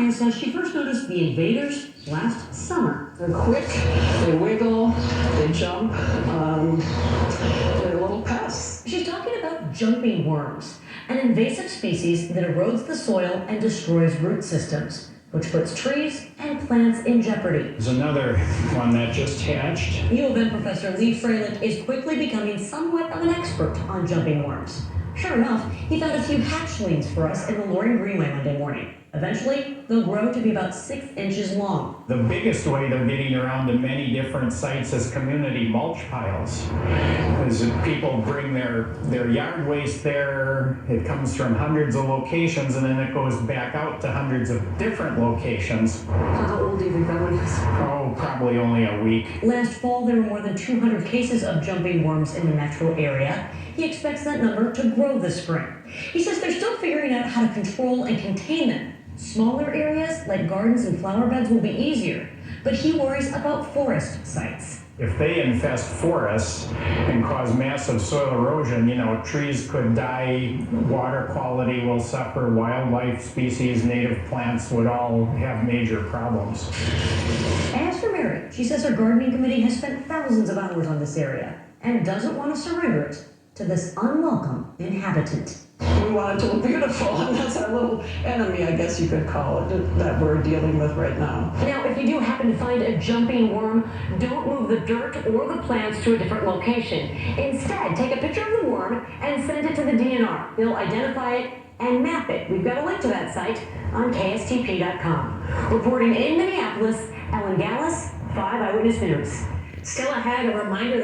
Ryan says she first noticed the invaders last summer. They're quick, they wiggle, they jump, they're little pests. She's talking about jumping worms, an invasive species that erodes the soil and destroys root systems, which puts trees and plants in jeopardy. There's another one that just hatched. U of M professor Lee Freilich is quickly becoming somewhat of an expert on jumping worms. Sure enough, he found a few hatchlings for us in the Loring Greenway Monday morning. Eventually, they'll grow to be about 6 inches long. The biggest way they're getting around to many different sites is community mulch piles. As people bring their yard waste there, it comes from hundreds of locations and then it goes back out to hundreds of different locations. How old do you think that one is? Oh, probably only a week. Last fall, there were more than 200 cases of jumping worms in the metro area. He expects that number to grow this spring. He says they're still figuring out how to control and contain them. Smaller areas like gardens and flower beds will be easier, but he worries about forest sites. If they infest forests and cause massive soil erosion, trees could die, water quality will suffer, wildlife species, native plants would all have major problems. As for Mary, she says her gardening committee has spent thousands of hours on this area and doesn't want to surrender it to this unwelcome inhabitant. We want it to look beautiful, and that's our little enemy, I guess you could call it, that we're dealing with right now. Now, if you do happen to find a jumping worm, don't move the dirt or the plants to a different location. Instead, take a picture of the worm and send it to the DNR. They'll identify it and map it. We've got a link to that site on KSTP.com. Reporting in Minneapolis, Ellen Gallus, 5 Eyewitness News. Still ahead, a reminder that